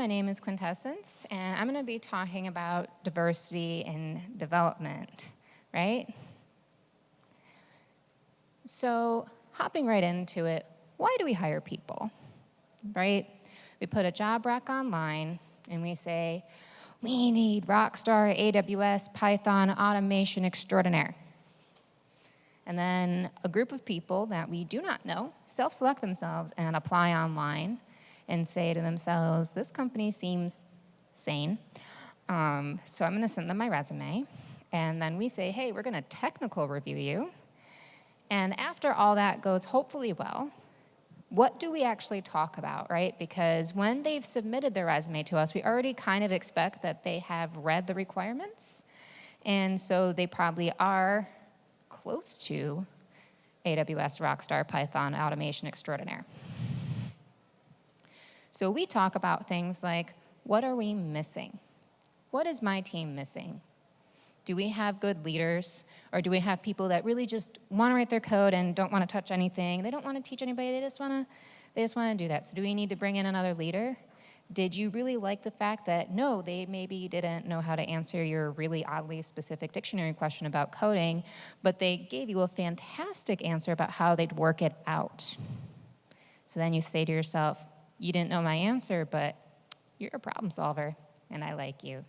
My name is Quintessence, and I'm going to be talking about diversity in development, right? So, hopping right into it, why do we hire people, right? We put a job rec online, and we say, we need rockstar AWS Python automation extraordinaire. And then a group of people that we do not know self-select themselves and apply online and say to themselves, this company seems sane, so I'm going to send them my resume. And then we say, hey, we're going to technical review you. And after all that goes hopefully well, what do we actually talk about, right? Because when they've submitted their resume to us, we already kind of expect that they have read the requirements. And so they probably are close to AWS Rockstar Python Automation Extraordinaire. So we talk about things like, what are we missing? What is my team missing? Do we have good leaders? Or do we have people that really just want to write their code and don't want to touch anything? They don't want to teach anybody, they just want to do that. So do we need to bring in another leader? Did you really like the fact that, no, they maybe didn't know how to answer your really oddly specific dictionary question about coding, but they gave you a fantastic answer about how they'd work it out. So then you say to yourself, you didn't know my answer, but you're a problem solver, and I like you.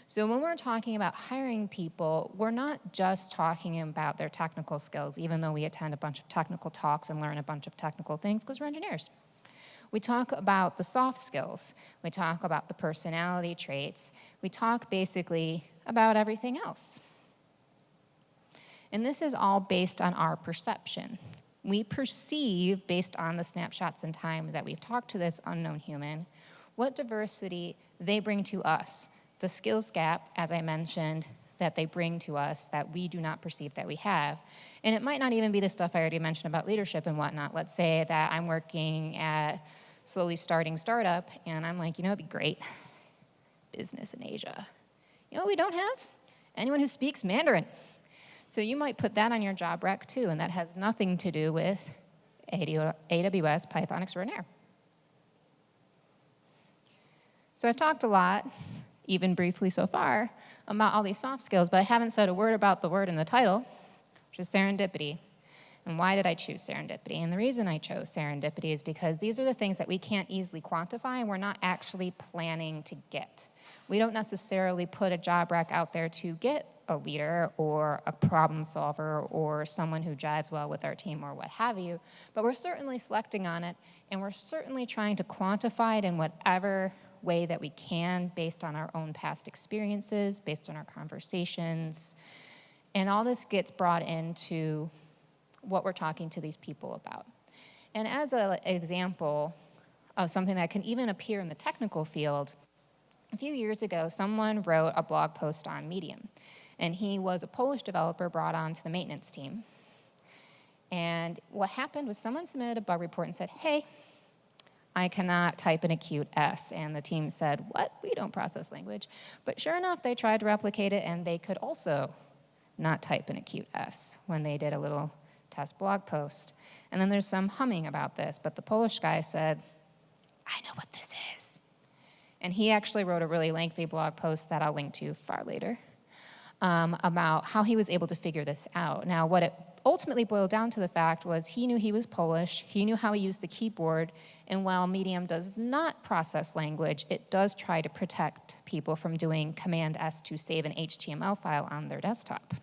So when we're talking about hiring people, we're not just talking about their technical skills, even though we attend a bunch of technical talks and learn a bunch of technical things, because we're engineers. We talk about the soft skills. We talk about the personality traits. We talk basically about everything else. And this is all based on our perception. We perceive, based on the snapshots in time that we've talked to this unknown human, what diversity they bring to us. The skills gap, as I mentioned, that they bring to us that we do not perceive that we have. And it might not even be the stuff I already mentioned about leadership and whatnot. Let's say that I'm working at slowly starting startup, and I'm like, it'd be great. Business in Asia. You know what we don't have? Anyone who speaks Mandarin. So you might put that on your job rec too, and that has nothing to do with AWS Python Extraordinaire. So I've talked a lot, even briefly so far, about all these soft skills, but I haven't said a word about the word in the title, which is serendipity. And why did I choose serendipity? And the reason I chose serendipity is because these are the things that we can't easily quantify and we're not actually planning to get. We don't necessarily put a job rec out there to get a leader or a problem solver or someone who jives well with our team or what have you, but we're certainly selecting on it, and we're certainly trying to quantify it in whatever way that we can based on our own past experiences, based on our conversations. And all this gets brought into what we're talking to these people about. And as an example of something that can even appear in the technical field, a few years ago, someone wrote a blog post on Medium. And he was a Polish developer brought on to the maintenance team. And what happened was someone submitted a bug report and said, hey, I cannot type an acute S. And the team said, what? We don't process language. But sure enough, they tried to replicate it, and they could also not type an acute S when they did a little test blog post. And then there's some humming about this, but the Polish guy said, I know what this is. And he actually wrote a really lengthy blog post that I'll link to far later about how he was able to figure this out. Now, what it ultimately boiled down to the fact was he knew he was Polish, he knew how he used the keyboard, and while Medium does not process language, it does try to protect people from doing Command S to save an HTML file on their desktop,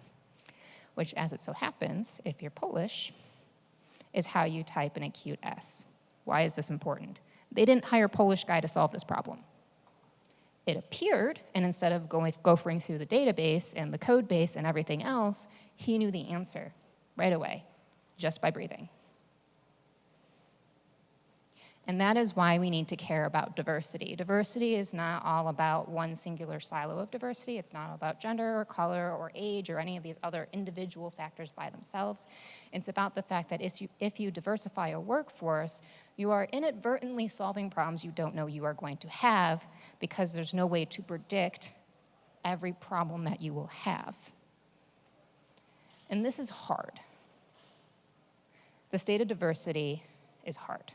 which, as it so happens, if you're Polish, is how you type an acute S. Why is this important? They didn't hire a Polish guy to solve this problem. It appeared, and instead of gophering through the database and the code base and everything else, he knew the answer right away, just by breathing. And that is why we need to care about diversity. Diversity is not all about one singular silo of diversity. It's not about gender or color or age or any of these other individual factors by themselves. It's about the fact that if you diversify a workforce, you are inadvertently solving problems you don't know you are going to have, because there's no way to predict every problem that you will have. And this is hard. The state of diversity is hard.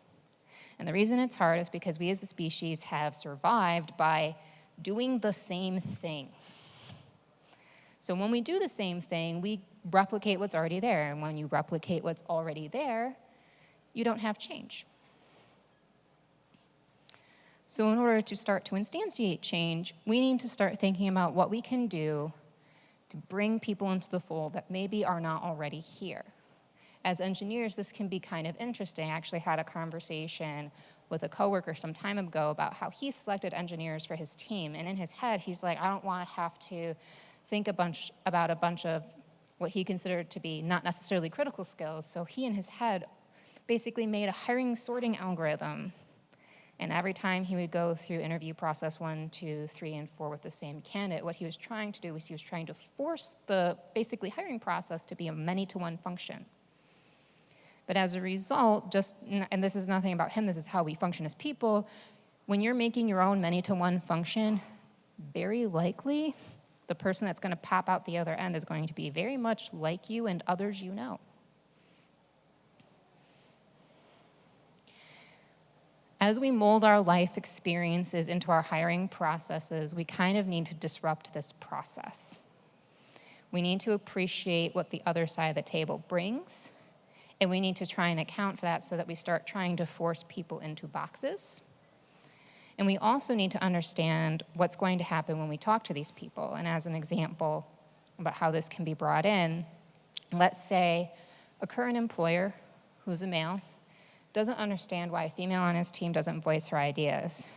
And the reason it's hard is because we as a species have survived by doing the same thing. So when we do the same thing, we replicate what's already there. And when you replicate what's already there, you don't have change. So in order to start to instantiate change, we need to start thinking about what we can do to bring people into the fold that maybe are not already here. As engineers, this can be kind of interesting. I actually had a conversation with a coworker some time ago about how he selected engineers for his team. And in his head, he's like, I don't want to have to think about a bunch of what he considered to be not necessarily critical skills. So he, in his head, basically made a hiring sorting algorithm. And every time he would go through interview process 1, 2, 3, and 4 with the same candidate, what he was trying to do was he was trying to force the basically hiring process to be a many-to-one function. But as a result, and this is nothing about him, this is how we function as people, when you're making your own many-to-one function, very likely the person that's going to pop out the other end is going to be very much like you and others you know. As we mold our life experiences into our hiring processes, we kind of need to disrupt this process. We need to appreciate what the other side of the table brings, and we need to try and account for that so that we start trying to force people into boxes. And we also need to understand what's going to happen when we talk to these people. And as an example about how this can be brought in, let's say a current employer who's a male doesn't understand why a female on his team doesn't voice her ideas.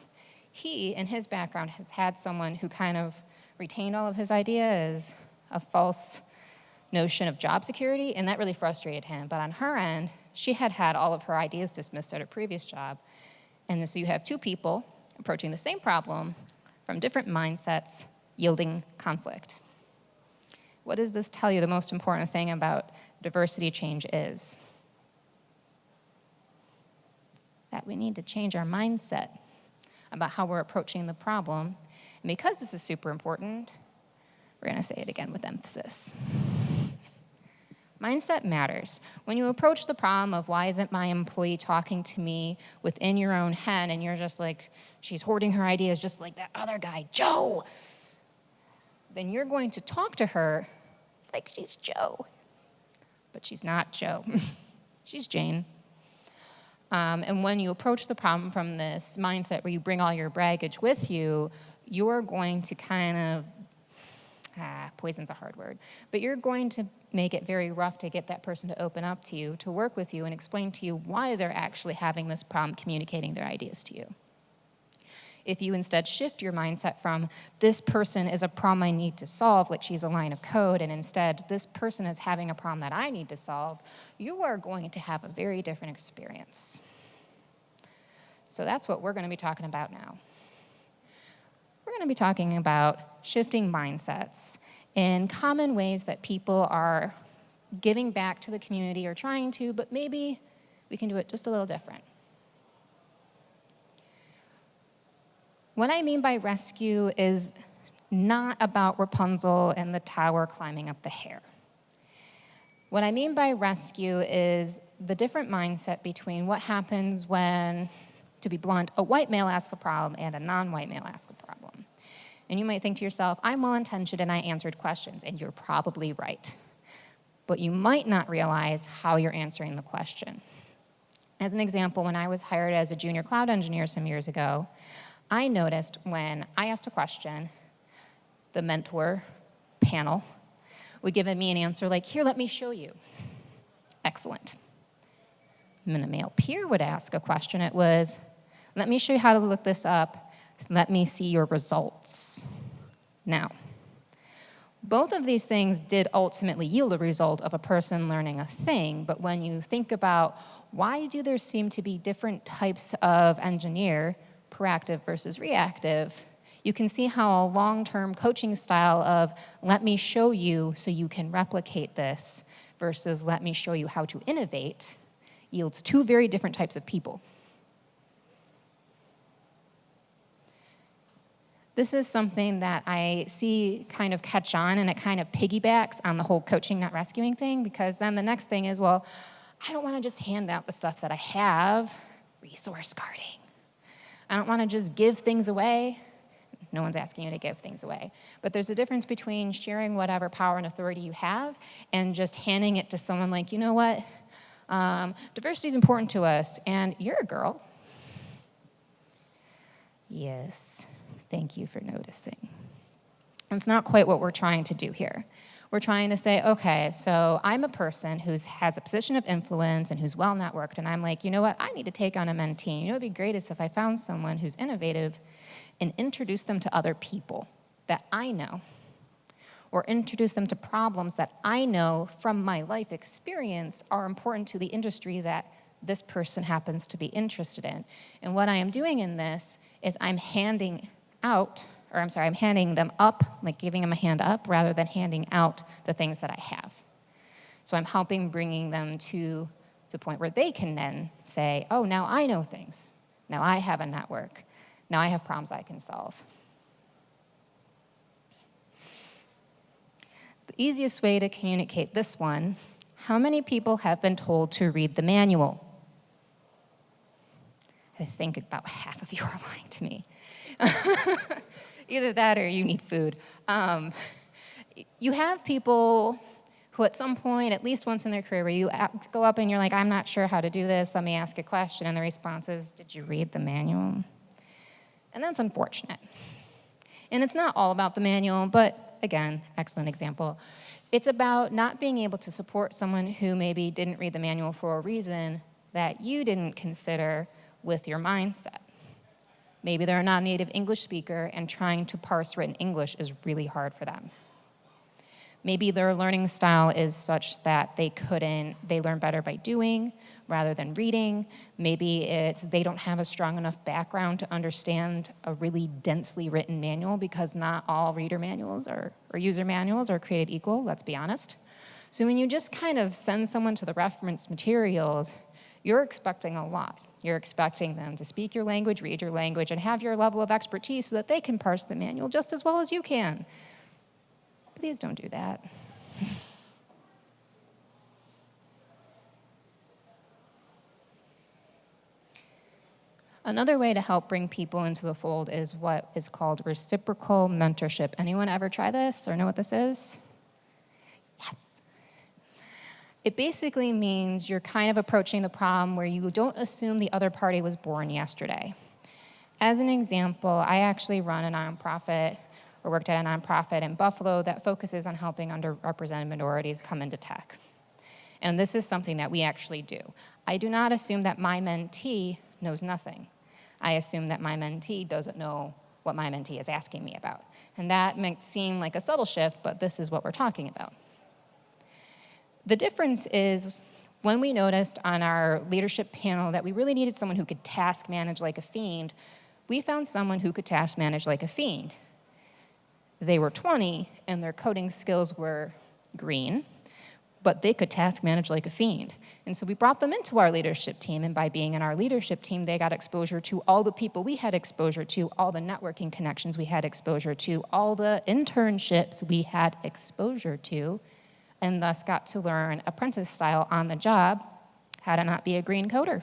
He, in his background, has had someone who kind of retained all of his ideas, a false notion of job security, and that really frustrated him. But on her end, she had had all of her ideas dismissed at her previous job. And so you have two people approaching the same problem from different mindsets, yielding conflict. What does this tell you the most important thing about diversity change is? That we need to change our mindset about how we're approaching the problem. And because this is super important, we're going to say it again with emphasis. Mindset matters. When you approach the problem of why isn't my employee talking to me within your own head, and you're just like, she's hoarding her ideas just like that other guy, Joe, then you're going to talk to her like she's Joe. But she's not Joe. She's Jane. And when you approach the problem from this mindset where you bring all your baggage with you, you're going to kind of, poison's a hard word, but you're going to make it very rough to get that person to open up to you, to work with you, and explain to you why they're actually having this problem communicating their ideas to you. If you instead shift your mindset from, this person is a problem I need to solve, like she's a line of code, and instead, this person is having a problem that I need to solve, you are going to have a very different experience. So that's what we're going to be talking about now. We're going to be talking about shifting mindsets in common ways that people are giving back to the community or trying to, but maybe we can do it just a little different. What I mean by rescue is not about Rapunzel and the tower climbing up the hair. What I mean by rescue is the different mindset between what happens when, to be blunt, a white male asks a problem and a non-white male asks a problem. And you might think to yourself, I'm well-intentioned and I answered questions, and you're probably right. But you might not realize how you're answering the question. As an example, when I was hired as a junior cloud engineer some years ago, I noticed when I asked a question, the mentor panel would give me an answer like, here, let me show you. Excellent. And then a male peer would ask a question. It was, let me show you how to look this up. Let me see your results. Now, both of these things did ultimately yield a result of a person learning a thing, but when you think about why do there seem to be different types of engineer, proactive versus reactive, you can see how a long-term coaching style of let me show you so you can replicate this versus let me show you how to innovate yields two very different types of people. This is something that I see kind of catch on, and it kind of piggybacks on the whole coaching, not rescuing thing, because then the next thing is, well, I don't want to just hand out the stuff that I have. resource guarding. I don't want to just give things away. No one's asking you to give things away. But there's a difference between sharing whatever power and authority you have and just handing it to someone like, you know what, diversity is important to us, and you're a girl. Yes, thank you for noticing. That's not quite what we're trying to do here. We're trying to say, okay, so I'm a person who has a position of influence and who's well-networked, and I'm like, you know what, I need to take on a mentee. You know what would be great is if I found someone who's innovative and introduce them to other people that I know, or introduce them to problems that I know from my life experience are important to the industry that this person happens to be interested in. And what I am doing in this is I'm handing them up, like giving them a hand up, rather than handing out the things that I have. So I'm helping bringing them to the point where they can then say, oh, now I know things. Now I have a network. Now I have problems I can solve. The easiest way to communicate this one, how many people have been told to read the manual? I think about half of you are lying to me. Either that or you need food. You have people who at some point, at least once in their career, where you go up and you're like, I'm not sure how to do this, let me ask a question, and the response is, did you read the manual? And that's unfortunate. And it's not all about the manual, but again, excellent example. It's about not being able to support someone who maybe didn't read the manual for a reason that you didn't consider with your mindset. Maybe they're a non-native English speaker and trying to parse written English is really hard for them. Maybe their learning style is such that they learn better by doing rather than reading. Maybe it's they don't have a strong enough background to understand a really densely written manual, because not all reader manuals or user manuals are created equal, let's be honest. So when you just kind of send someone to the reference materials, you're expecting a lot. You're expecting them to speak your language, read your language, and have your level of expertise so that they can parse the manual just as well as you can. Please don't do that. Another way to help bring people into the fold is what is called reciprocal mentorship. Anyone ever try this or know what this is? Yes. It basically means you're kind of approaching the problem where you don't assume the other party was born yesterday. As an example, I actually run a nonprofit, or worked at a nonprofit in Buffalo that focuses on helping underrepresented minorities come into tech. And this is something that we actually do. I do not assume that my mentee knows nothing. I assume that my mentee doesn't know what my mentee is asking me about. And that might seem like a subtle shift, but this is what we're talking about. The difference is when we noticed on our leadership panel that we really needed someone who could task manage like a fiend, we found someone who could task manage like a fiend. They were 20 and their coding skills were green, but they could task manage like a fiend. And so we brought them into our leadership team, and by being in our leadership team, they got exposure to all the people we had exposure to, all the networking connections we had exposure to, all the internships we had exposure to, and thus got to learn apprentice style on the job how to not be a green coder.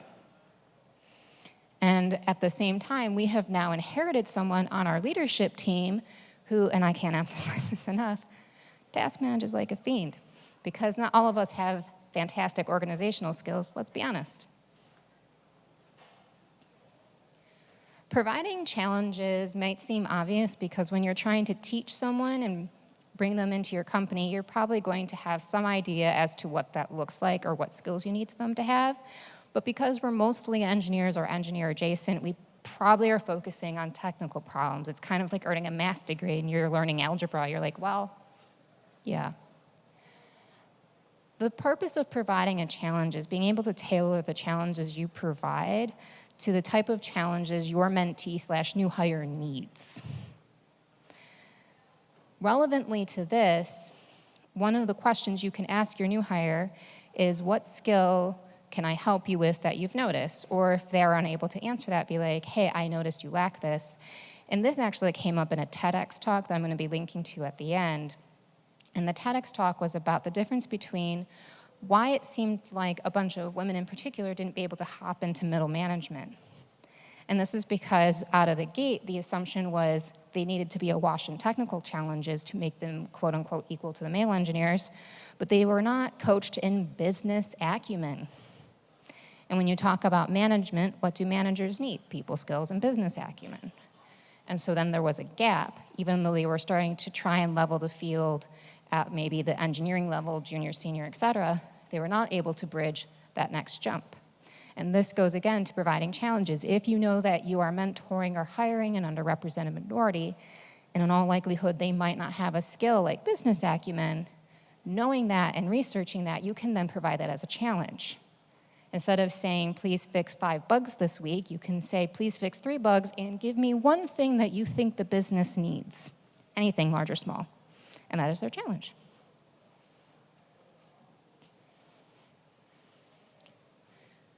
And at the same time, we have now inherited someone on our leadership team who, and I can't emphasize this enough, task manages like a fiend. Because not all of us have fantastic organizational skills, let's be honest. Providing challenges might seem obvious because when you're trying to teach someone and bring them into your company, you're probably going to have some idea as to what that looks like or what skills you need them to have. But because we're mostly engineers or engineer adjacent, we probably are focusing on technical problems. It's kind of like earning a math degree and you're learning algebra. You're like, well, yeah. The purpose of providing a challenge is being able to tailor the challenges you provide to the type of challenges your mentee/new hire needs. Relevantly to this, one of the questions you can ask your new hire is, what skill can I help you with that you've noticed? Or if they're unable to answer that, be like, hey, I noticed you lack this. And this actually came up in a TEDx talk that I'm going to be linking to at the end. And the TEDx talk was about the difference between why it seemed like a bunch of women in particular didn't be able to hop into middle management. And this was because out of the gate, the assumption was they needed to be awash in technical challenges to make them, quote unquote, equal to the male engineers, but they were not coached in business acumen. And when you talk about management, what do managers need? People skills and business acumen. And so then there was a gap, even though they were starting to try and level the field at maybe the engineering level, junior, senior, et cetera, they were not able to bridge that next jump. And this goes again to providing challenges. If you know that you are mentoring or hiring an underrepresented minority, and in all likelihood they might not have a skill like business acumen, knowing that and researching that, you can then provide that as a challenge. Instead of saying, please fix 5 bugs this week, you can say, please fix 3 bugs and give me one thing that you think the business needs, anything large or small. And that is their challenge.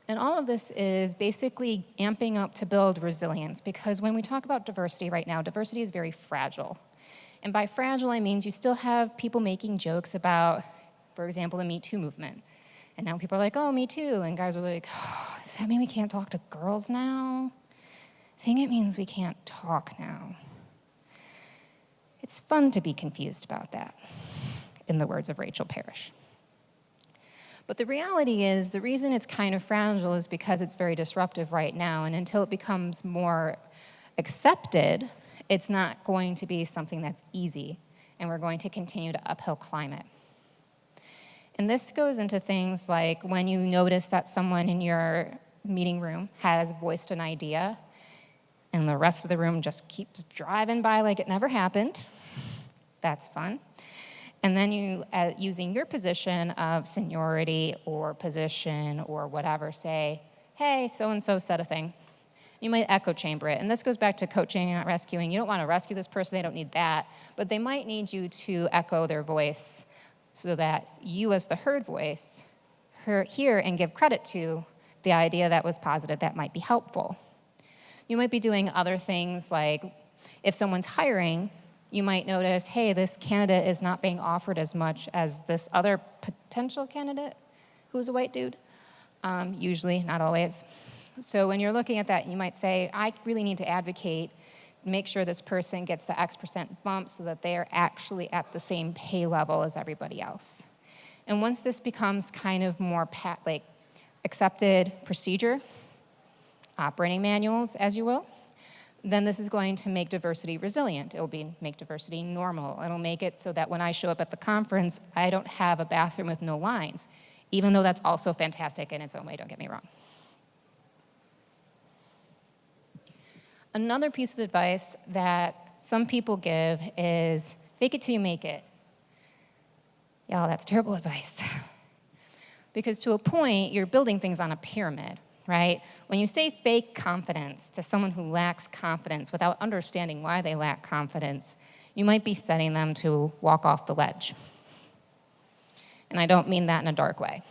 And all of this is basically amping up to build resilience, because when we talk about diversity right now, diversity is very fragile. And by fragile, I mean you still have people making jokes about, for example, the Me Too movement. And now people are like, oh, Me Too. And guys are like, oh, does that mean we can't talk to girls now? I think it means we can't talk now. It's fun to be confused about that, in the words of Rachel Parrish. But the reality is, the reason it's kind of fragile is because it's very disruptive right now, and until it becomes more accepted, it's not going to be something that's easy, and we're going to continue to uphill climb it. And this goes into things like when you notice that someone in your meeting room has voiced an idea, and the rest of the room just keeps driving by like it never happened. That's fun. And then you, using your position of seniority or position or whatever, say, hey, so-and-so said a thing. You might echo chamber it. And this goes back to coaching, not rescuing. You don't want to rescue this person. They don't need that. But they might need you to echo their voice so that you, as the heard voice, hear and give credit to the idea that was positive that might be helpful. You might be doing other things like if someone's hiring, you might notice, hey, this candidate is not being offered as much as this other potential candidate who's a white dude. Usually, not always. So when you're looking at that, you might say, I really need to advocate, make sure this person gets the X percent bump so that they are actually at the same pay level as everybody else. And once this becomes kind of more like accepted procedure, operating manuals, as you will, then this is going to make diversity resilient. It will make diversity normal. It'll make it so that when I show up at the conference, I don't have a bathroom with no lines, even though that's also fantastic in its own way, don't get me wrong. Another piece of advice that some people give is fake it till you make it. Y'all, that's terrible advice. Because to a point, you're building things on a pyramid. Right? When you say fake confidence to someone who lacks confidence without understanding why they lack confidence, you might be setting them to walk off the ledge. And I don't mean that in a dark way.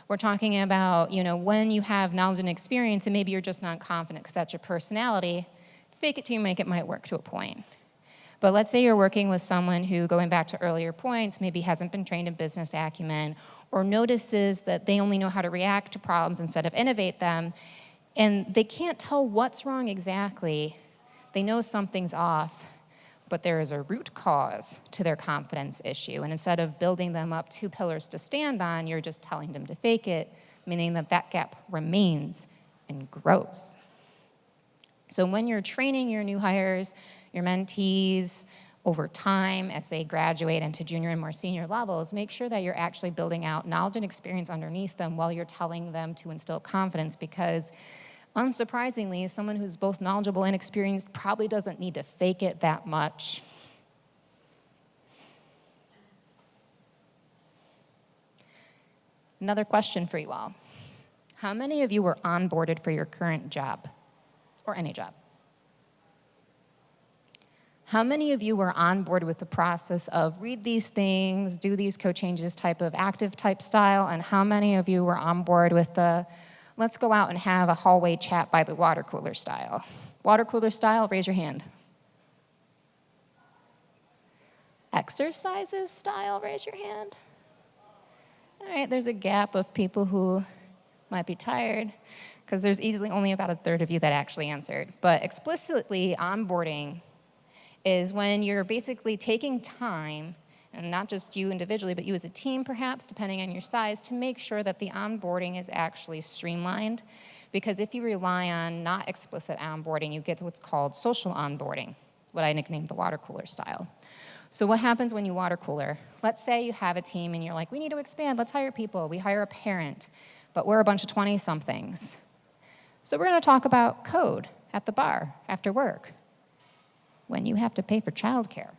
We're talking about, when you have knowledge and experience and maybe you're just not confident because that's your personality, fake it till you make it might work to a point. But let's say you're working with someone who, going back to earlier points, maybe hasn't been trained in business acumen or notices that they only know how to react to problems instead of innovate them, and they can't tell what's wrong exactly. They know something's off, but there is a root cause to their confidence issue. And instead of building them up 2 pillars to stand on, you're just telling them to fake it, meaning that that gap remains and grows. So when you're training your new hires, your mentees, over time as they graduate into junior and more senior levels, make sure that you're actually building out knowledge and experience underneath them while you're telling them to instill confidence, because unsurprisingly, someone who's both knowledgeable and experienced probably doesn't need to fake it that much. Another question for you all. How many of you were onboarded for your current job or any job? How many of you were on board with the process of read these things, do these code changes type of active type style, and how many of you were on board with the let's go out and have a hallway chat by the water cooler style? Water cooler style, raise your hand. Exercises style, raise your hand. All right, there's a gap of people who might be tired, because there's easily only about a third of you that actually answered. But explicitly, onboarding is when you're basically taking time, and not just you individually, but you as a team perhaps, depending on your size, to make sure that the onboarding is actually streamlined. Because if you rely on not explicit onboarding, you get to what's called social onboarding, what I nicknamed the water cooler style. So what happens when you water cooler? Let's say you have a team and you're like, we need to expand, let's hire people. We hire a parent, but we're a bunch of 20-somethings. So we're going to talk about code at the bar after work when you have to pay for childcare.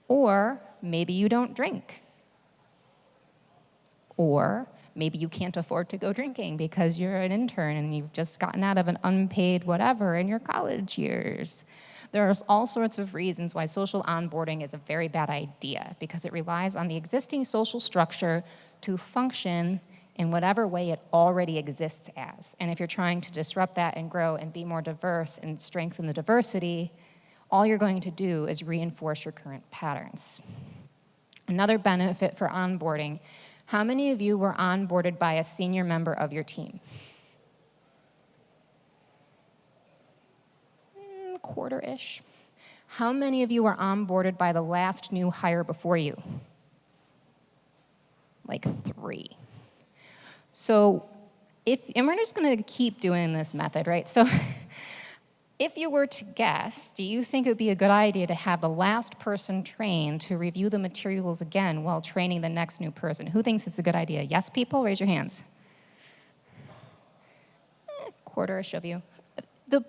Or maybe you don't drink. Or maybe you can't afford to go drinking because you're an intern and you've just gotten out of an unpaid whatever in your college years. There are all sorts of reasons why social onboarding is a very bad idea, because it relies on the existing social structure to function in whatever way it already exists as. And if you're trying to disrupt that and grow and be more diverse and strengthen the diversity, all you're going to do is reinforce your current patterns. Another benefit for onboarding: how many of you were onboarded by a senior member of your team? Quarter-ish. How many of you were onboarded by the last new hire before you? Like 3. So and we're just going to keep doing this method, right? So if you were to guess, do you think it would be a good idea to have the last person trained to review the materials again while training the next new person? Who thinks it's a good idea? Yes, people? Raise your hands. Quarter-ish of you.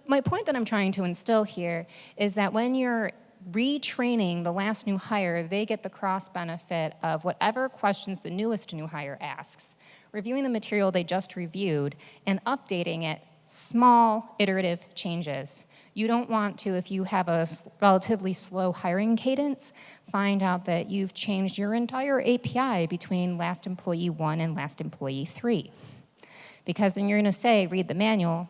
My point that I'm trying to instill here is that when you're retraining the last new hire, they get the cross benefit of whatever questions the newest new hire asks, reviewing the material they just reviewed, and updating it, small iterative changes. You don't want to, if you have a relatively slow hiring cadence, find out that you've changed your entire API between last employee 1 and last employee 3. Because then you're going to say, read the manual,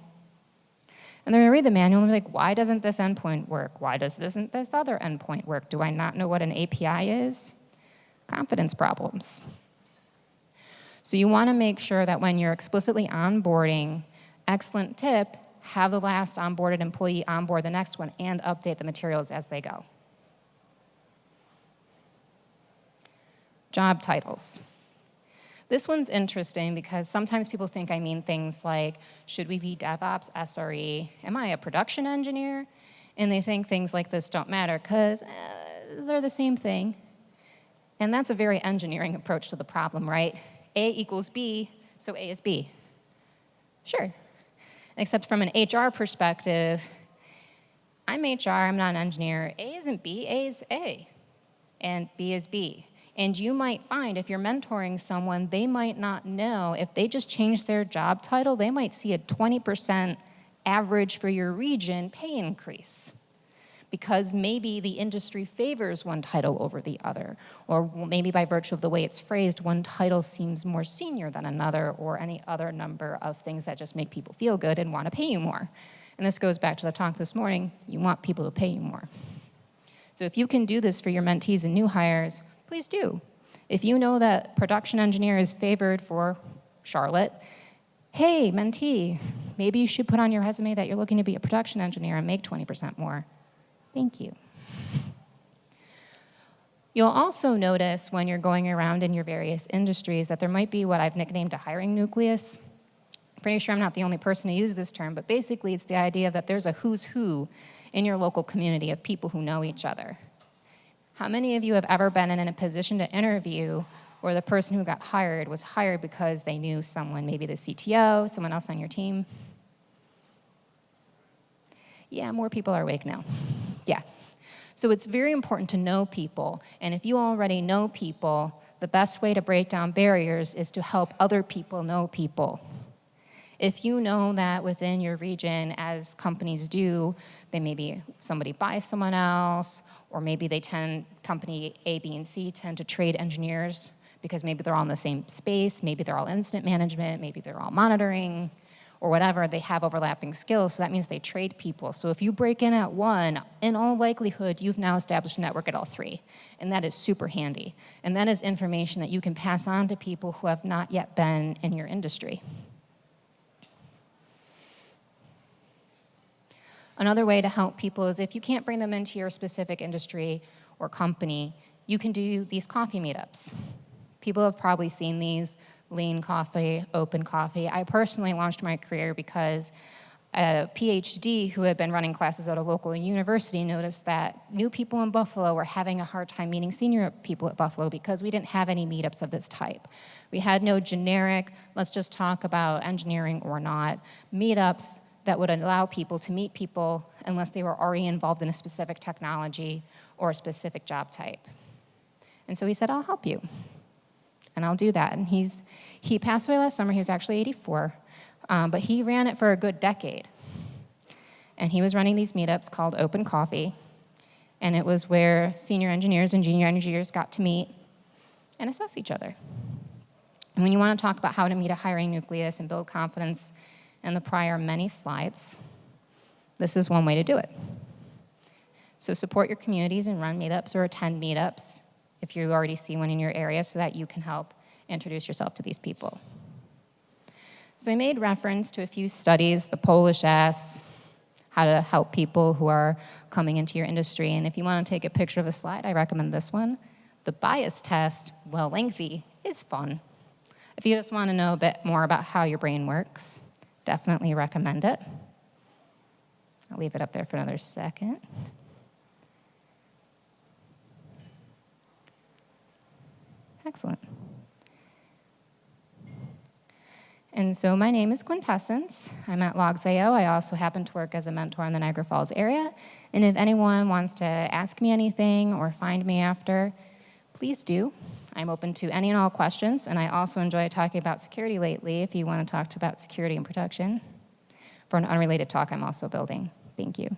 and they're going to read the manual and be like, why doesn't this endpoint work? Why doesn't this other endpoint work? Do I not know what an API is? Confidence problems. So you want to make sure that when you're explicitly onboarding, excellent tip, have the last onboarded employee onboard the next one and update the materials as they go. Job titles. This one's interesting because sometimes people think I mean things like, should we be DevOps, SRE? Am I a production engineer? And they think things like this don't matter because they're the same thing. And that's a very engineering approach to the problem, right? A equals B, so A is B. Sure. Except from an HR perspective, I'm HR, I'm not an engineer. A isn't B, A is A, and B is B. And you might find if you're mentoring someone, they might not know. If they just change their job title, they might see a 20% average for your region pay increase, because maybe the industry favors one title over the other, or maybe by virtue of the way it's phrased, one title seems more senior than another, or any other number of things that just make people feel good and want to pay you more. And this goes back to the talk this morning. You want people to pay you more. So if you can do this for your mentees and new hires, please do. If you know that production engineer is favored for Charlotte, hey, mentee, maybe you should put on your resume that you're looking to be a production engineer and make 20% more. Thank you. You'll also notice when you're going around in your various industries that there might be what I've nicknamed a hiring nucleus. I'm pretty sure I'm not the only person to use this term, but basically it's the idea that there's a who's who in your local community of people who know each other. How many of you have ever been in a position to interview where the person who got hired was hired because they knew someone, maybe the CTO, someone else on your team? Yeah, more people are awake now. Yeah. So it's very important to know people. And if you already know people, the best way to break down barriers is to help other people know people. If you know that within your region, as companies do, they maybe somebody buys someone else, or maybe company A, B, and C tend to trade engineers because maybe they're all in the same space, maybe they're all incident management, maybe they're all monitoring, or whatever, they have overlapping skills, so that means they trade people. So if you break in at one, in all likelihood, you've now established a network at all three, and that is super handy. And that is information that you can pass on to people who have not yet been in your industry. Another way to help people is if you can't bring them into your specific industry or company, you can do these coffee meetups. People have probably seen these, lean coffee, open coffee. I personally launched my career because a PhD who had been running classes at a local university noticed that new people in Buffalo were having a hard time meeting senior people at Buffalo because we didn't have any meetups of this type. We had no generic, let's just talk about engineering or not, meetups that would allow people to meet people unless they were already involved in a specific technology or a specific job type. And so he said, I'll help you. And I'll do that. And he passed away last summer. He was actually 84, but he ran it for a good decade. And he was running these meetups called Open Coffee, and it was where senior engineers and junior engineers got to meet and assess each other. And when you want to talk about how to meet a hiring nucleus and build confidence in the prior many slides, this is one way to do it. So support your communities and run meetups or attend meetups if you already see one in your area so that you can help introduce yourself to these people. So I made reference to a few studies, the Polish S, how to help people who are coming into your industry. And if you want to take a picture of a slide, I recommend this one. The bias test, well, lengthy, is fun. If you just want to know a bit more about how your brain works, definitely recommend it. I'll leave it up there for another second. Excellent. And so my name is Quintessence. I'm at Logs.io. I also happen to work as a mentor in the Niagara Falls area. And if anyone wants to ask me anything or find me after, please do. I'm open to any and all questions, and I also enjoy talking about security lately if you want to talk about security and protection for an unrelated talk I'm also building. Thank you.